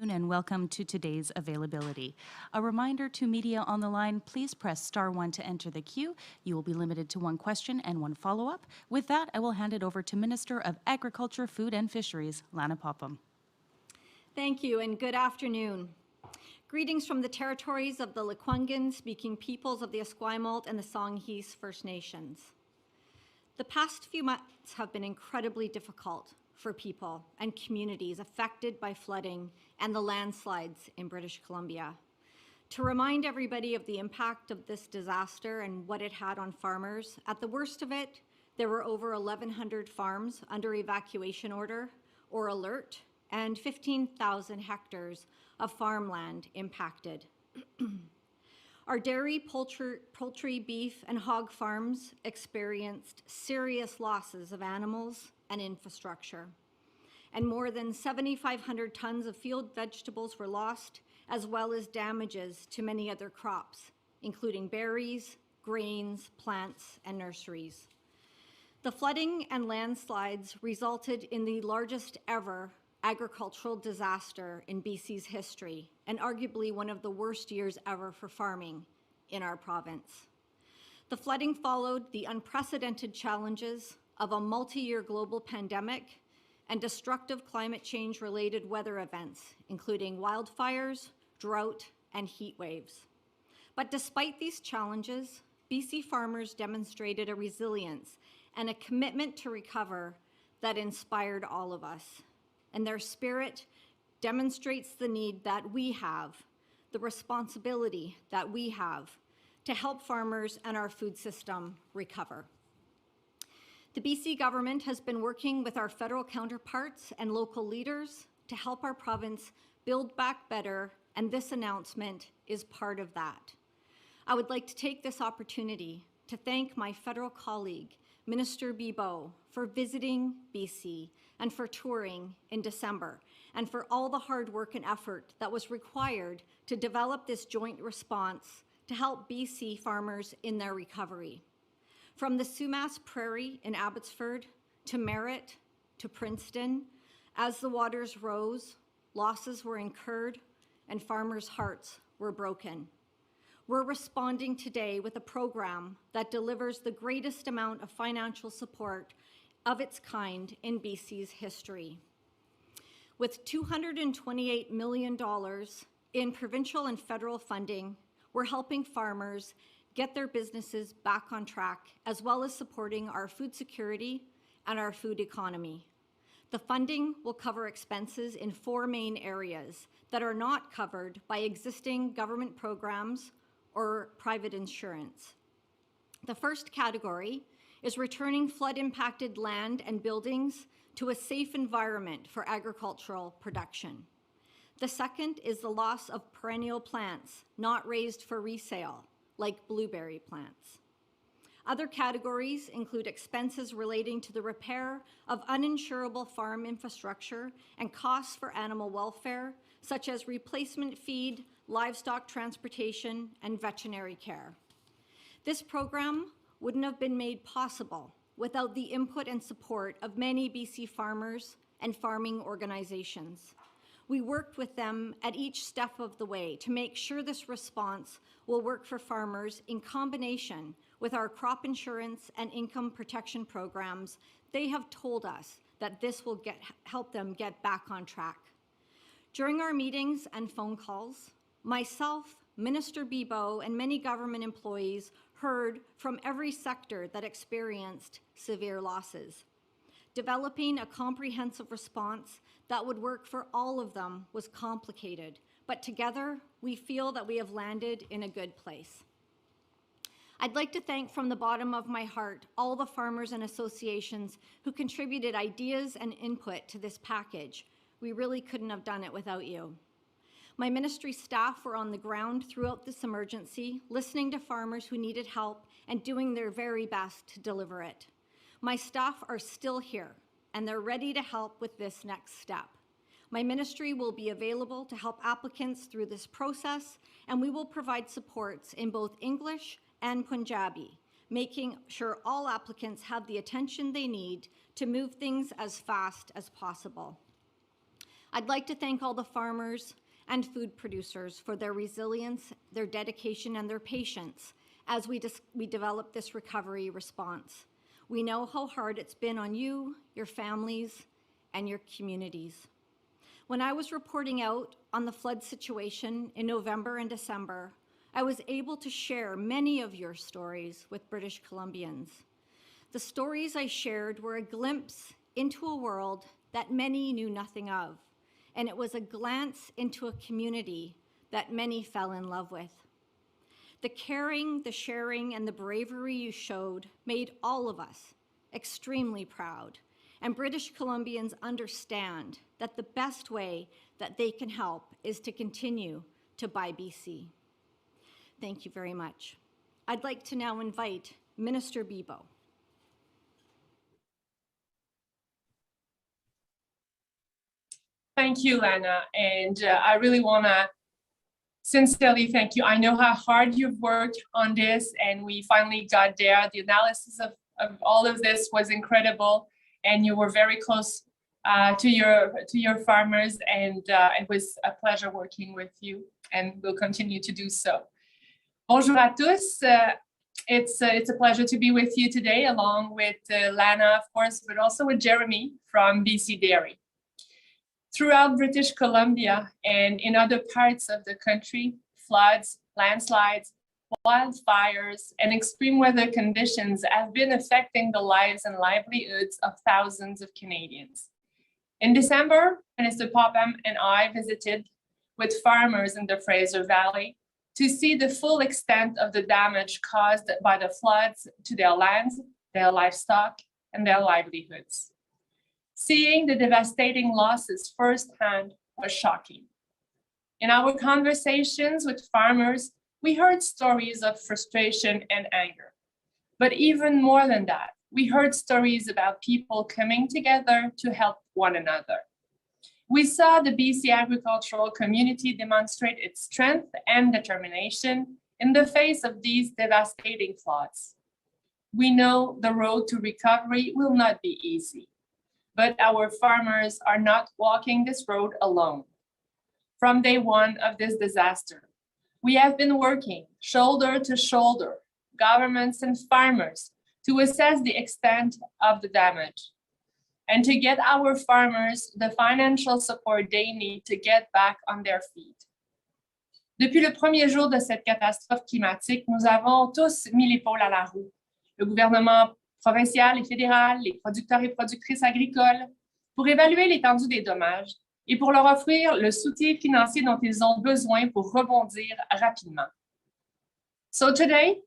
And welcome to today's availability. A reminder to media on the line, please press *1 to enter the queue. You will be limited to one question and one follow-up. With that, I will hand it over to Minister of Agriculture, Food and Fisheries, Lana Popham. Thank you and good afternoon. Greetings from the territories of the Lekwungen-speaking peoples of the Esquimalt and the Songhees First Nations. The past few months have been incredibly difficult for people and communities affected by flooding and the landslides in British Columbia. To remind everybody of the impact of this disaster and what it had on farmers, at the worst of it, there were over 1,100 farms under evacuation order or alert and 15,000 hectares of farmland impacted. Our dairy, poultry, beef, and hog farms experienced serious losses of animals and infrastructure. And more than 7,500 tons of field vegetables were lost, as well as damages to many other crops, including berries, grains, plants, and nurseries. The flooding and landslides resulted in the largest ever agricultural disaster in BC's history, and arguably one of the worst years ever for farming in our province. The flooding followed the unprecedented challenges of a multi-year global pandemic and destructive climate change-related weather events, including wildfires, drought, and heat waves. But despite these challenges, BC farmers demonstrated a resilience and a commitment to recover that inspired all of us. And their spirit demonstrates the need that we have, the responsibility that we have to help farmers and our food system recover. The BC government has been working with our federal counterparts and local leaders to help our province build back better, and this announcement is part of that. I would like to take this opportunity to thank my federal colleague, Minister Bibeau, for visiting BC and for touring in December, and for all the hard work and effort that was required to develop this joint response to help BC farmers in their recovery. From the Sumas Prairie in Abbotsford to Merritt to Princeton, as the waters rose, losses were incurred and farmers' hearts were broken. We're responding today with a program that delivers the greatest amount of financial support of its kind in BC's history. With $228 million in provincial and federal funding, we're helping farmers get their businesses back on track, as well as supporting our food security and our food economy. The funding will cover expenses in 4 main areas that are not covered by existing government programs or private insurance. The first category is returning flood-impacted land and buildings to a safe environment for agricultural production. The second is the loss of perennial plants not raised for resale, like blueberry plants. Other categories include expenses relating to the repair of uninsurable farm infrastructure and costs for animal welfare, such as replacement feed, livestock transportation, and veterinary care. This program wouldn't have been made possible without the input and support of many BC farmers and farming organizations. We worked with them at each step of the way to make sure this response will work for farmers in combination with our crop insurance and income protection programs. They have told us that this will help them get back on track. During our meetings and phone calls, myself, Minister Bibeau, and many government employees heard from every sector that experienced severe losses. Developing a comprehensive response that would work for all of them was complicated, but together we feel that we have landed in a good place. I'd like to thank from the bottom of my heart all the farmers and associations who contributed ideas and input to this package. We really couldn't have done it without you. My ministry staff were on the ground throughout this emergency, listening to farmers who needed help and doing their very best to deliver it. My staff are still here, and they're ready to help with this next step. My ministry will be available to help applicants through this process, and we will provide supports in both English and Punjabi, making sure all applicants have the attention they need to move things as fast as possible. I'd like to thank all the farmers and food producers for their resilience, their dedication, and their patience as we develop this recovery response. We know how hard it's been on you, your families, and your communities. When I was reporting out on the flood situation in November and December, I was able to share many of your stories with British Columbians. The stories I shared were a glimpse into a world that many knew nothing of, and it was a glance into a community that many fell in love with. The caring, the sharing, and the bravery you showed made all of us extremely proud, and British Columbians understand that the best way that they can help is to continue to buy BC. Thank you very much. I'd like to now invite Minister Bibeau. Thank you, Lana, and I really want to sincerely thank you. I know how hard you've worked on this, and we finally got there. The analysis of all of this was incredible, and you were very close to your farmers, and it was a pleasure working with you, and we'll continue to do so. Bonjour à tous. It's a pleasure to be with you today, along with Lana, of course, but also with Jeremy from BC Dairy. Throughout British Columbia and in other parts of the country, floods, landslides, wildfires, and extreme weather conditions have been affecting the lives and livelihoods of thousands of Canadians. In December, Minister Popham and I visited with farmers in the Fraser Valley to see the full extent of the damage caused by the floods to their lands, their livestock, and their livelihoods. Seeing the devastating losses firsthand was shocking. In our conversations with farmers, we heard stories of frustration and anger. But even more than that, we heard stories about people coming together to help one another. We saw the BC agricultural community demonstrate its strength and determination in the face of these devastating floods. We know the road to recovery will not be easy, but our farmers are not walking this road alone. From day one of this disaster, we have been working shoulder to shoulder, governments and farmers, to assess the extent of the damage and to get our farmers the financial support they need to get back on their feet. Depuis le premier jour de cette catastrophe climatique, nous avons tous mis l'épaule à la roue. Le gouvernement provincial et fédéral, les producteurs et productrices agricoles, pour évaluer l'étendue des dommages et pour leur offrir le soutien financier dont ils ont besoin pour rebondir rapidement. So today,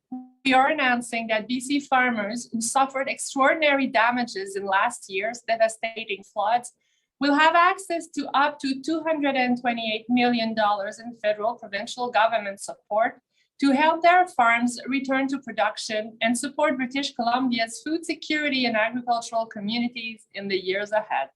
we are announcing that BC farmers who suffered extraordinary damages in last year's devastating floods will have access to up to $228 million in federal provincial government support to help their farms return to production and support British Columbia's food security and agricultural communities in the years ahead.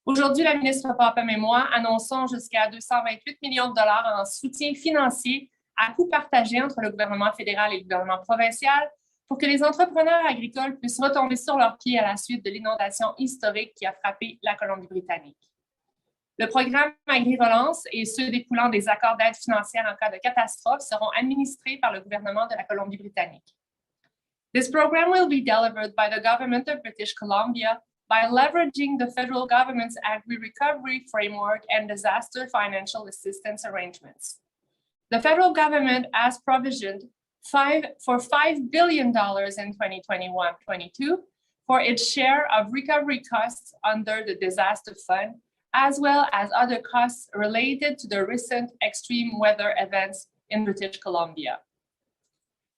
Aujourd'hui, la ministre Popham et moi annonçons jusqu'à 228 millions de dollars en soutien financier à coût partagé entre le gouvernement fédéral et le gouvernement provincial pour que les entrepreneurs agricoles puissent retomber sur leurs pieds à la suite de l'inondation historique qui a frappé la Colombie-Britannique. Le programme Agri-Relance et ceux découlant des accords d'aide financière en cas de catastrophe seront administrés par le gouvernement de la Colombie-Britannique. This program will be delivered by the government of British Columbia by leveraging the federal government's Agri-Recovery Framework and disaster financial assistance arrangements. The federal government has provisioned for $5 billion in 2021-22 for its share of recovery costs under the disaster fund, as well as other costs related to the recent extreme weather events in British Columbia.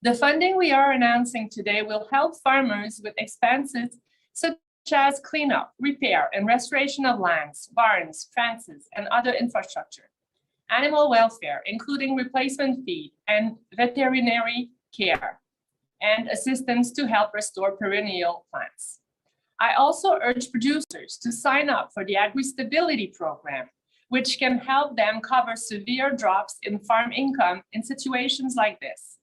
The funding we are announcing today will help farmers with expenses such as cleanup, repair, and restoration of lands, barns, fences, and other infrastructure, animal welfare, including replacement feed and veterinary care, and assistance to help restore perennial plants. I also urge producers to sign up for the Agri-Stability Program, which can help them cover severe drops in farm income in situations like this.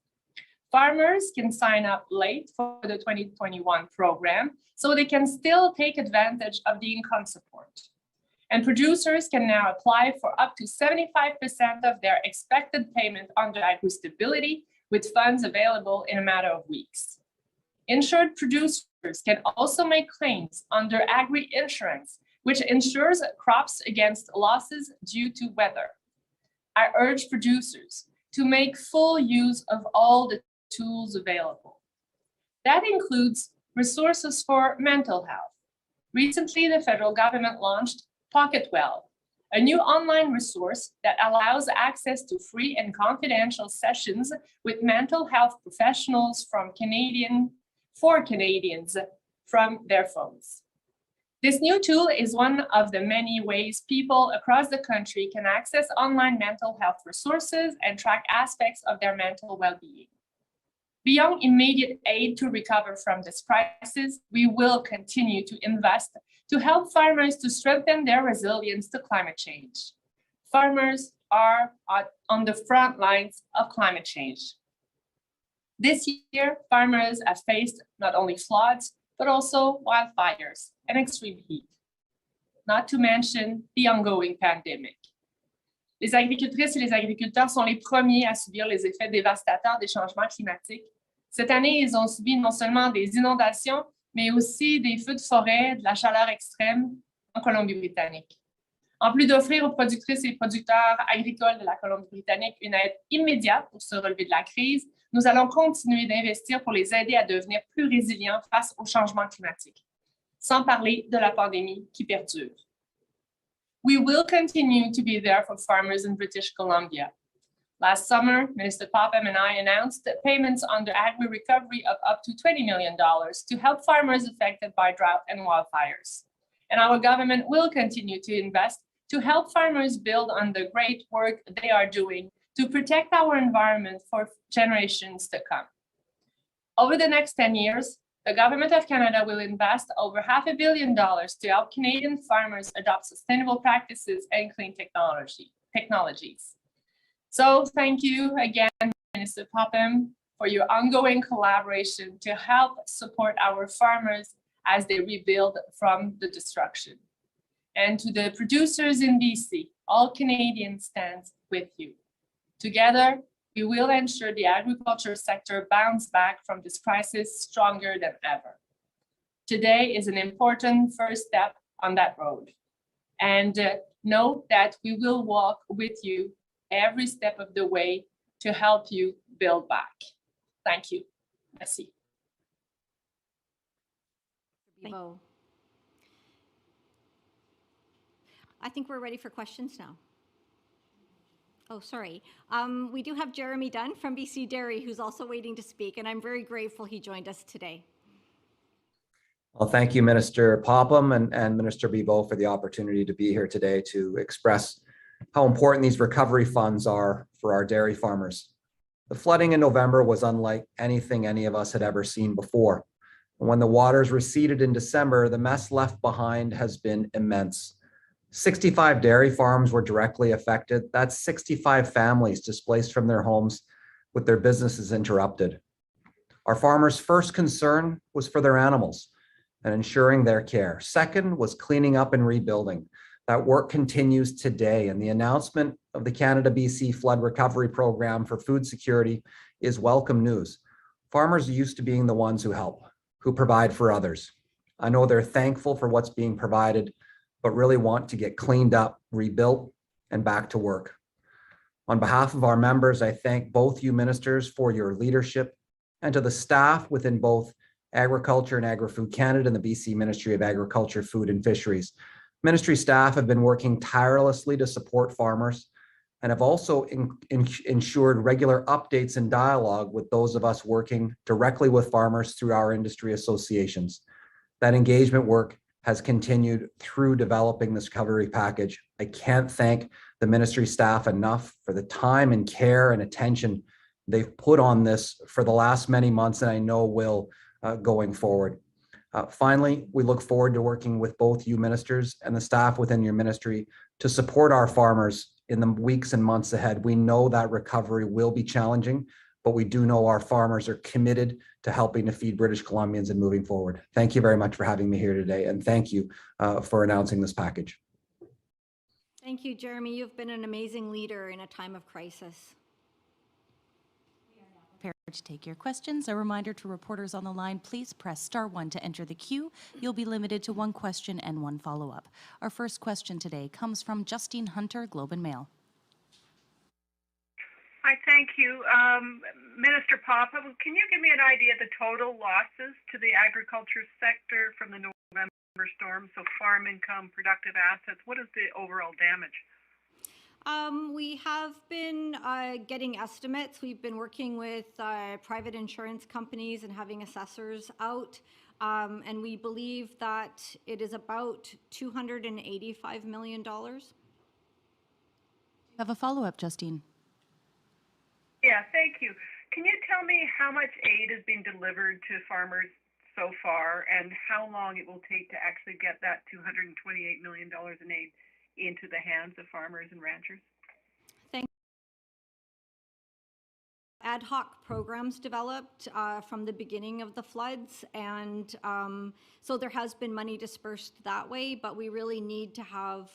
Farmers can sign up late for the 2021 program, so they can still take advantage of the income support. And producers can now apply for up to 75% of their expected payment under agri-stability, with funds available in a matter of weeks. Insured producers can also make claims under agri-insurance, which insures crops against losses due to weather. I urge producers to make full use of all the tools available. That includes resources for mental health. Recently, the federal government launched Pocket Well, a new online resource that allows access to free and confidential sessions with mental health professionals for Canadians from their phones. This new tool is one of the many ways people across the country can access online mental health resources and track aspects of their mental well-being. Beyond immediate aid to recover from this crisis, we will continue to invest to help farmers to strengthen their resilience to climate change. Farmers are on the front lines of climate change. This year, farmers have faced not only floods, but also wildfires and extreme heat, not to mention the ongoing pandemic. Les agricultrices et les agriculteurs sont les premiers à subir les effets dévastateurs des changements climatiques. Cette année, ils ont subi non seulement des inondations, mais aussi des feux de forêt, de la chaleur extrême en Colombie-Britannique. En plus d'offrir aux productrices et producteurs agricoles de la Colombie-Britannique une aide immédiate pour se relever de la crise, nous allons continuer d'investir pour les aider à devenir plus résilients face au changement climatique, sans parler de la pandémie qui perdure. We will continue to be there for farmers in British Columbia. Last summer, Minister Popham and I announced that payments under agri-recovery of up to $20 million to help farmers affected by drought and wildfires. And our government will continue to invest to help farmers build on the great work they are doing to protect our environment for generations to come. Over the next 10 years, the Government of Canada will invest over $500 million to help Canadian farmers adopt sustainable practices and clean technologies. So thank you again, Minister Popham, for your ongoing collaboration to help support our farmers as they rebuild from the destruction. And to the producers in BC, all Canadians stand with you. Together, we will ensure the agriculture sector bounces back from this crisis stronger than ever. Today is an important first step on that road. And know that we will walk with you every step of the way to help you build back. Thank you. Merci. Bibeau. I think we're ready for questions now. Oh, sorry. We do have Jeremy Dunn from BC Dairy, who's also waiting to speak, and I'm very grateful he joined us today. Well, thank you, Minister Popham and Minister Bibeau, for the opportunity to be here today to express how important these recovery funds are for our dairy farmers. The flooding in November was unlike anything any of us had ever seen before. And when the waters receded in December, the mess left behind has been immense. 65 dairy farms were directly affected. That's 65 families displaced from their homes with their businesses interrupted. Our farmers' first concern was for their animals and ensuring their care. Second was cleaning up and rebuilding. That work continues today, and the announcement of the Canada-BC Flood Recovery Program for food security is welcome news. Farmers are used to being the ones who help, who provide for others. I know they're thankful for what's being provided, but really want to get cleaned up, rebuilt, and back to work. On behalf of our members, I thank both you ministers for your leadership, and to the staff within both Agriculture and Agri-Food Canada and the BC Ministry of Agriculture, Food and Fisheries. Ministry staff have been working tirelessly to support farmers and have also ensured regular updates and dialogue with those of us working directly with farmers through our industry associations. That engagement work has continued through developing this recovery package. I can't thank the ministry staff enough for the time and care and attention they've put on this for the last many months, and I know will going forward. Finally, we look forward to working with both you ministers and the staff within your ministry to support our farmers in the weeks and months ahead. We know that recovery will be challenging, but we do know our farmers are committed to helping to feed British Columbians and moving forward. Thank you very much for having me here today, and thank you for announcing this package. Thank you, Jeremy. You've been an amazing leader in a time of crisis. Prepared to take your questions. A reminder to reporters on the line, please press star 1 to enter the queue. You'll be limited to one question and one follow-up. Our first question today comes from Justine Hunter, Globe and Mail. Hi, thank you. Minister Popham, can you give me an idea of the total losses to the agriculture sector from the November storm? So farm income, productive assets, what is the overall damage? We have been getting estimates. We've been working with private insurance companies and having assessors out, and we believe that it is about $285 million. Have a follow-up, Justine. Yeah, thank you. Can you tell me how much aid is being delivered to farmers so far and how long it will take to actually get that $228 million in aid into the hands of farmers and ranchers? Ad hoc programs developed from the beginning of the floods, and so there has been money dispersed that way, but we really need to have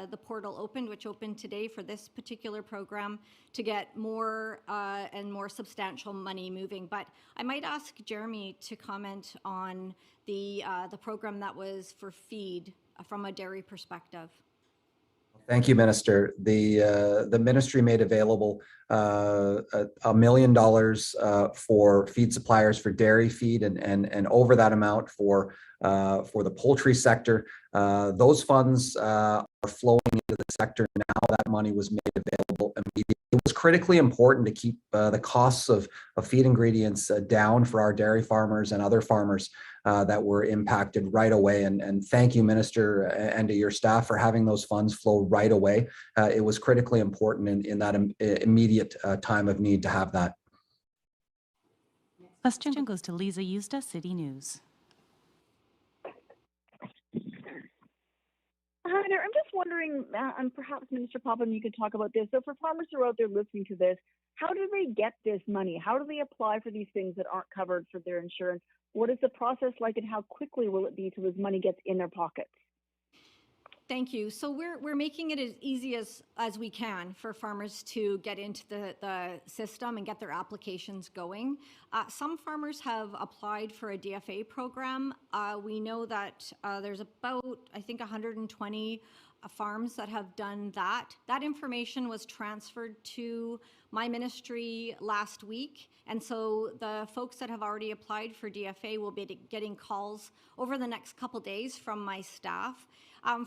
the portal opened, which opened today for this particular program, to get more and more substantial money moving. But I might ask Jeremy to comment on the program that was for feed from a dairy perspective. Thank you, Minister. The ministry made available $1 million for feed suppliers for dairy feed and over that amount for the poultry sector. Those funds are flowing into the sector now. That money was made available immediately. It was critically important to keep the costs of feed ingredients down for our dairy farmers and other farmers that were impacted right away. And thank you, Minister, and to your staff for having those funds flow right away. It was critically important in that immediate time of need to have that. Question goes to Lisa Yusta, City News. Hi there. I'm just wondering, and perhaps Minister Popham, you could talk about this. So for farmers who are out there listening to this, how do they get this money? How do they apply for these things that aren't covered for their insurance? What is the process like, and how quickly will it be till this money gets in their pockets? Thank you. So we're making it as easy as we can for farmers to get into the system and get their applications going. Some farmers have applied for a DFA program. We know that there's about, I think, 120 farms that have done that. That information was transferred to my ministry last week. And so the folks that have already applied for DFA will be getting calls over the next couple days from my staff.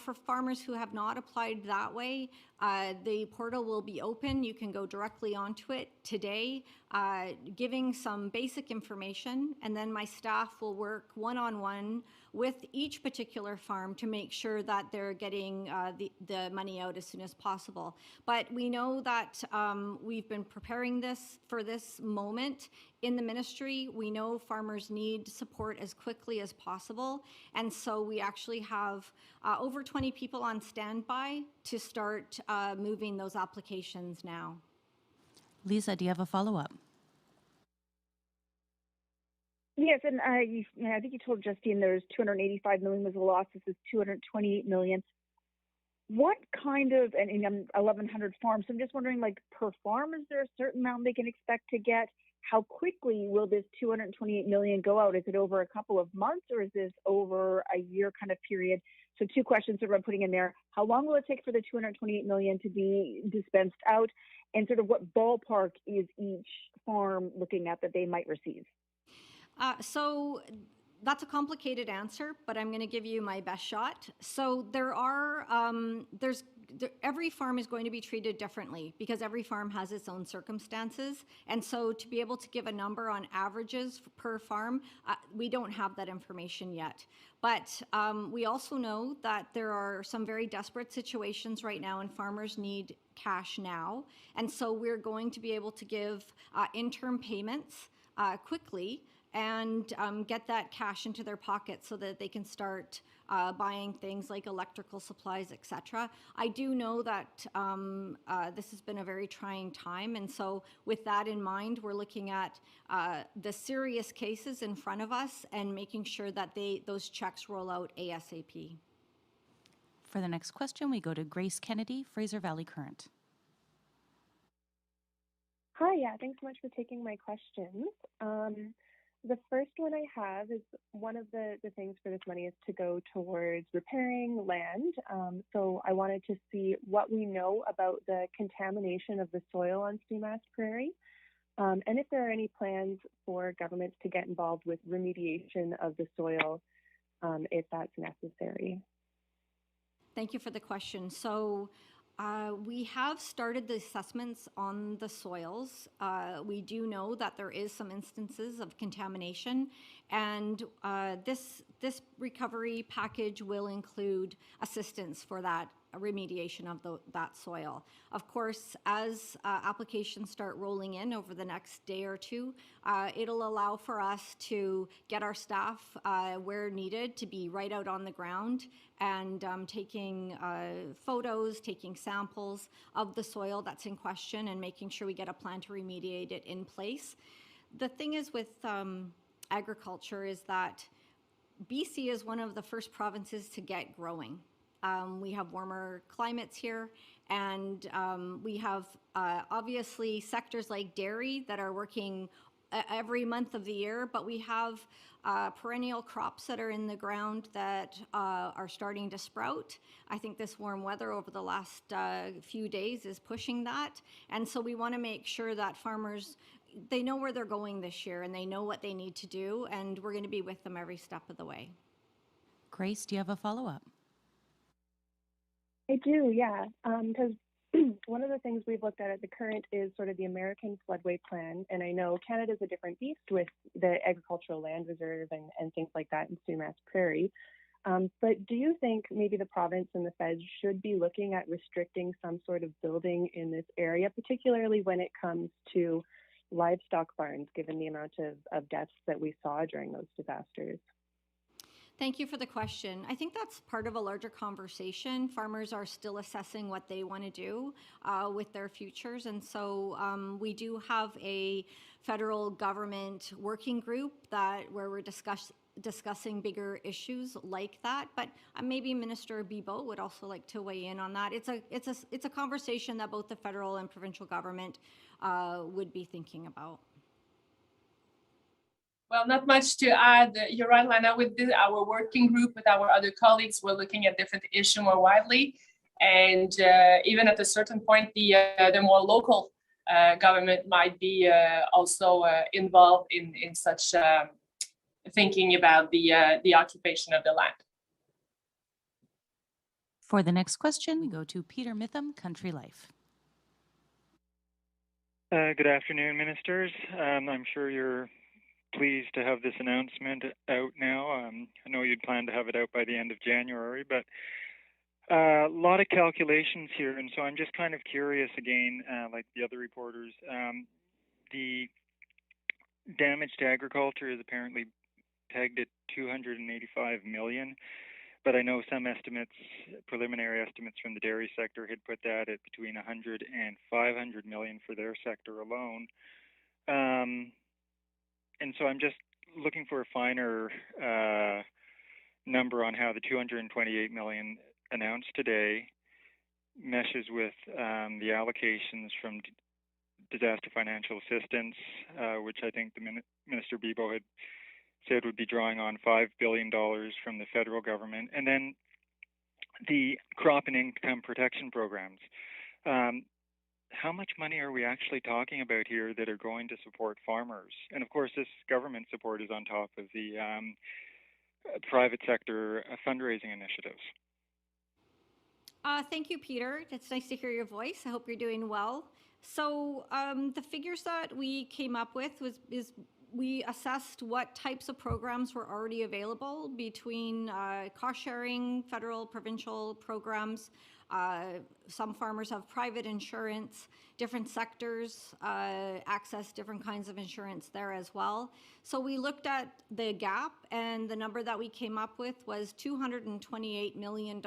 For farmers who have not applied that way, the portal will be open. You can go directly onto it today, giving some basic information, and then my staff will work one-on-one with each particular farm to make sure that they're getting the money out as soon as possible. But we know that we've been preparing this for this moment in the ministry. We know farmers need support as quickly as possible, and so we actually have over 20 people on standby to start moving those applications now. Lisa, do you have a follow-up? Yes, and I think you told Justine there's $285 million was the loss. This is $228 million. What kind of, and 1,100 farms, so I'm just wondering, like, per farm, is there a certain amount they can expect to get? How quickly will this $228 million go out? Is it over a couple of months, or is this over a year kind of period? So two questions that I'm putting in there. How long will it take for the $228 million to be dispensed out? And sort of what ballpark is each farm looking at that they might receive? So that's a complicated answer, but I'm going to give you my best shot. So there are, every farm is going to be treated differently because every farm has its own circumstances. And so to be able to give a number on averages per farm, we don't have that information yet. But we also know that there are some very desperate situations right now and farmers need cash now. And so we're going to be able to give interim payments quickly and get that cash into their pockets so that they can start buying things like electrical supplies, etc. I do know that this has been a very trying time, and so with that in mind, we're looking at the serious cases in front of us and making sure that those checks roll out ASAP. For the next question, we go to Grace Kennedy, Fraser Valley Current. Hi, yeah, thanks so much for taking my questions. The first one I have is one of the things for this money is to go towards repairing land. So I wanted to see what we know about the contamination of the soil on Sumas Prairie, and if there are any plans for governments to get involved with remediation of the soil if that's necessary. Thank you for the question. So we have started the assessments on the soils. We do know that there is some instances of contamination, and this recovery package will include assistance for that remediation of that soil. Of course, as applications start rolling in over the next day or two, it'll allow for us to get our staff where needed to be right out on the ground and taking photos, taking samples of the soil that's in question and making sure we get a plan to remediate it in place. The thing is with agriculture is that BC is one of the first provinces to get growing. We have warmer climates here, and we have obviously sectors like dairy that are working every month of the year, but we have perennial crops that are in the ground that are starting to sprout. I think this warm weather over the last few days is pushing that, and so we want to make sure that farmers, they know where they're going this year and they know what they need to do, and we're going to be with them every step of the way. Grace, do you have a follow-up? I do, yeah, because one of the things we've looked at the current is sort of the American Floodway Plan, and I know Canada's a different beast with the agricultural land reserve and things like that in Sumas Prairie. But do you think maybe the province and the feds should be looking at restricting some sort of building in this area, particularly when it comes to livestock barns, given the amount of deaths that we saw during those disasters? Thank you for the question. I think that's part of a larger conversation. Farmers are still assessing what they want to do with their futures. And so we do have a federal government working group where we're discussing bigger issues like that. But maybe Minister Bibeau would also like to weigh in on that. It's a conversation that both the federal and provincial government would be thinking about. Well, not much to add. You're right, Lana. With our working group, with our other colleagues, we're looking at different issues more widely. And even at a certain point, the more local government might be also involved in such thinking about the occupation of the land. For the next question, we go to Peter Mitham, Country Life. Good afternoon, ministers. I'm sure you're pleased to have this announcement out now. I know you'd planned to have it out by the end of January, but a lot of calculations here, and so I'm just kind of curious again, like the other reporters. The damage to agriculture is apparently pegged at $285 million, but I know some estimates, preliminary estimates from the dairy sector, had put that at between 100 and 500 million for their sector alone. And so I'm just looking for a finer number on how the 228 million announced today meshes with the allocations from disaster financial assistance, which I think the Minister Bibeau had said would be drawing on $5 billion from the federal government, and then the crop and income protection programs. How much money are we actually talking about here that are going to support farmers? And of course, this government support is on top of the private sector fundraising initiatives. Thank you, Peter. It's nice to hear your voice. I hope you're doing well. So the figures that we came up with is we assessed what types of programs were already available between cost sharing, federal, provincial programs. Some farmers have private insurance, different sectors access different kinds of insurance there as well. So we looked at the gap, and the number that we came up with was $228 million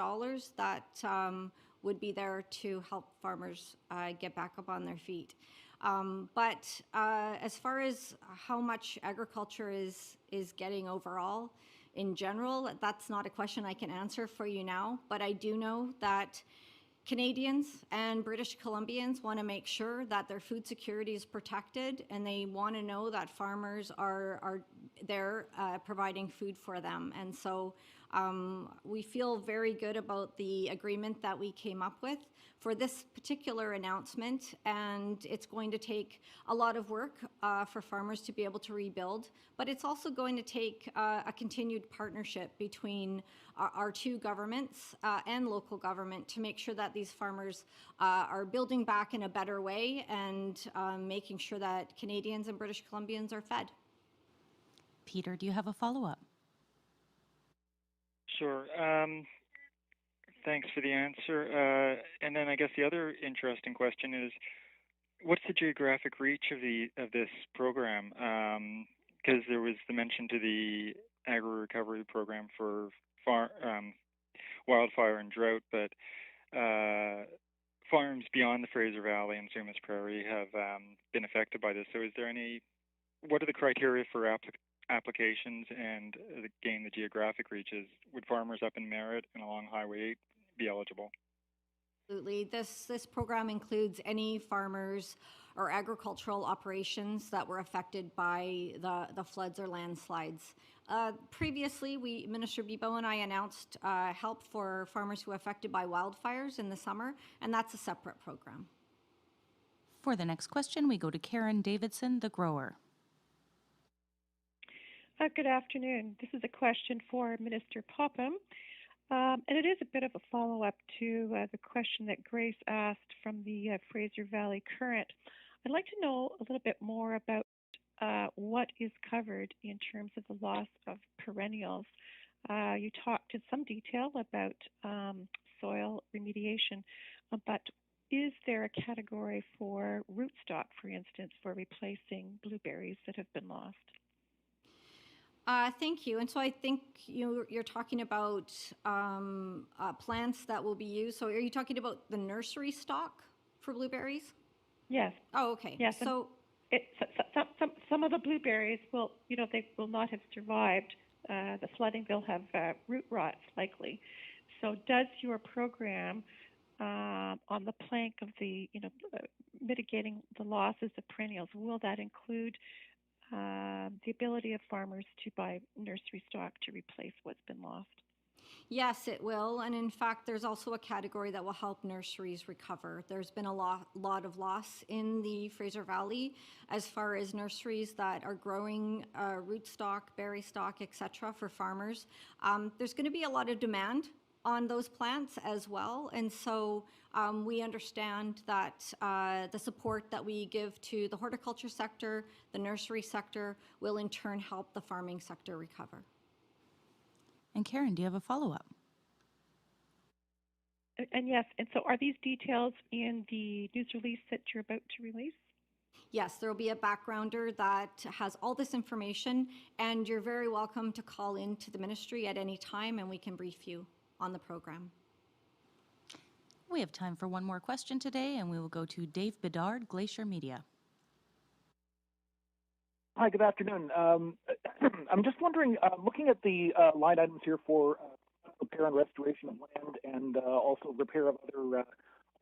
that would be there to help farmers get back up on their feet. But as far as how much agriculture is getting overall, in general, that's not a question I can answer for you now, but I do know that Canadians and British Columbians want to make sure that their food security is protected, and they want to know that farmers are there providing food for them. And so we feel very good about the agreement that we came up with for this particular announcement, and it's going to take a lot of work for farmers to be able to rebuild, but it's also going to take a continued partnership between our two governments and local government to make sure that these farmers are building back in a better way and making sure that Canadians and British Columbians are fed. Peter, do you have a follow-up? Sure. Thanks for the answer. And then I guess the other interesting question is, what's the geographic reach of this program? Because there was the mention to the agri-recovery program for wildfire and drought, but farms beyond the Fraser Valley and Sumas Prairie have been affected by this. So what are the criteria for applications and again the geographic reaches? Would farmers up in Merritt and along Highway 8 be eligible? Absolutely. This program includes any farmers or agricultural operations that were affected by the floods or landslides. Previously, Minister Bibeau and I announced help for farmers who were affected by wildfires in the summer, and that's a separate program. For the next question, we go to Karen Davidson, the grower. Good afternoon. This is a question for Minister Popham, and it is a bit of a follow-up to the question that Grace asked from the Fraser Valley Current. I'd like to know a little bit more about what is covered in terms of the loss of perennials. You talked in some detail about soil remediation, but is there a category for rootstock, for instance, for replacing blueberries that have been lost? Thank you. And so I think you're talking about plants that will be used. So are you talking about the nursery stock for blueberries? Yes. Oh, okay. Yes. So some of the blueberries will, they will not have survived the flooding. They'll have root rot likely. So does your program on the plank of the, mitigating the losses of perennials, will that include the ability of farmers to buy nursery stock to replace what's been lost? Yes, it will. And in fact, there's also a category that will help nurseries recover. There's been a lot of loss in the Fraser Valley as far as nurseries that are growing rootstock, berry stock, etc. for farmers. There's going to be a lot of demand on those plants as well. And so we understand that the support that we give to the horticulture sector, the nursery sector, will in turn help the farming sector recover. And Karen, do you have a follow-up? And yes, and so are these details in the news release that you're about to release? Yes, there will be a backgrounder that has all this information, and you're very welcome to call in to the ministry at any time and we can brief you on the program. We have time for one more question today, and we will go to Dave Bedard, Glacier Media. Hi, good afternoon. I'm just wondering, looking at the line items here for repair and restoration of land and also repair of other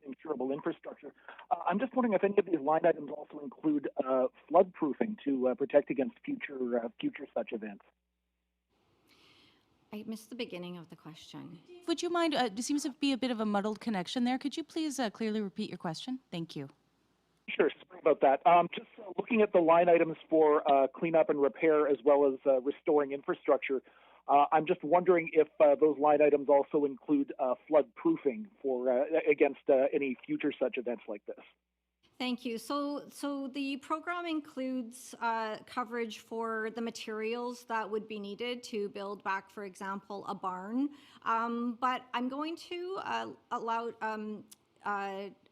incurable infrastructure, I'm just wondering if any of these line items also include flood proofing to protect against future such events. I missed the beginning of the question. Would you mind, there seems to be a bit of a muddled connection there. Could you please clearly repeat your question? Thank you. Sure, sorry about that. Just looking at the line items for cleanup and repair as well as restoring infrastructure, I'm just wondering if those line items also include flood proofing for against any future such events like this. Thank you. So the program includes coverage for the materials that would be needed to build back, for example, a barn. But I'm going to allow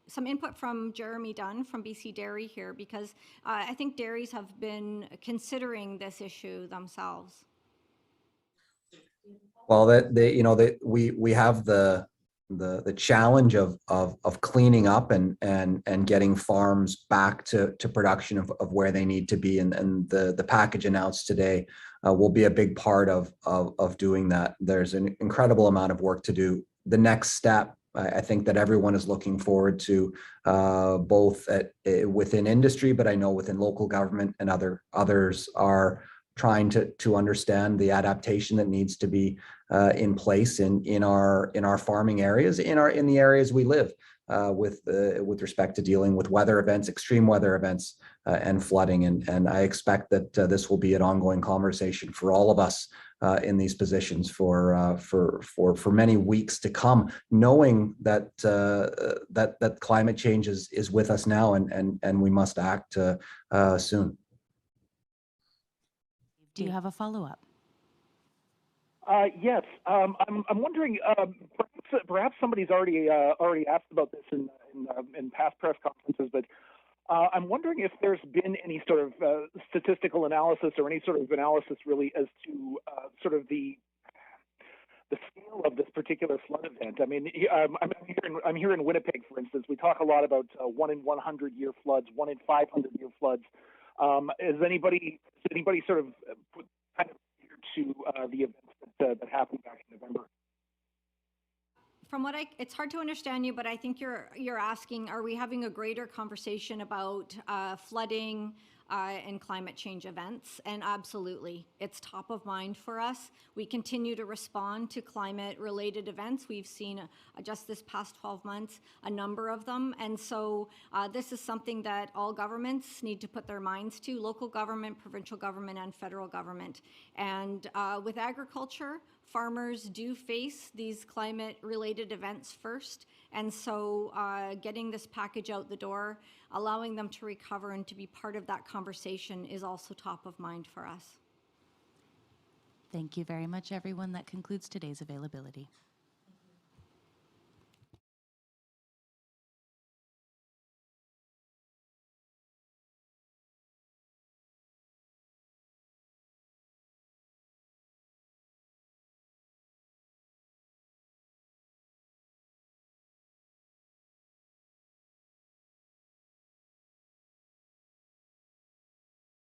some input from Jeremy Dunn from BC Dairy here, because I think dairies have been considering this issue themselves. Well, we have the the challenge of cleaning up and getting farms back to production of where they need to be. And the package announced today will be a big part of doing that. There's an incredible amount of work to do. The next step, I think that everyone is looking forward to, both within industry, but I know within local government and others are trying to understand the adaptation that needs to be in place in our farming areas, in the areas we live, with respect to dealing with weather events, extreme weather events, and flooding. And I expect that this will be an ongoing conversation for all of us in these positions for many weeks to come, knowing that that climate change is with us now, and we must act soon. Do you have a follow-up? Yes, I'm wondering. Perhaps somebody's already asked about this in past press conferences, but I'm wondering if there's been any sort of statistical analysis or any sort of analysis really as to sort of the scale of this particular flood event. I mean, I'm here in Winnipeg, for instance. We talk a lot about 1 in 100 year floods, 1 in 500 year floods. Has anybody sort of put kind of to the events that happened back in November? From what it's hard to understand you, but I think you're asking, are we having a greater conversation about flooding and climate change events? And absolutely, it's top of mind for us. We continue to respond to climate-related events. We've seen just this past 12 months, a number of them. And so this is something that all governments need to put their minds to, local government, provincial government, and federal government. And with agriculture, farmers do face these climate-related events first, and so getting this package out the door, allowing them to recover and to be part of that conversation is also top of mind for us. Thank you very much, everyone. That concludes today's availability.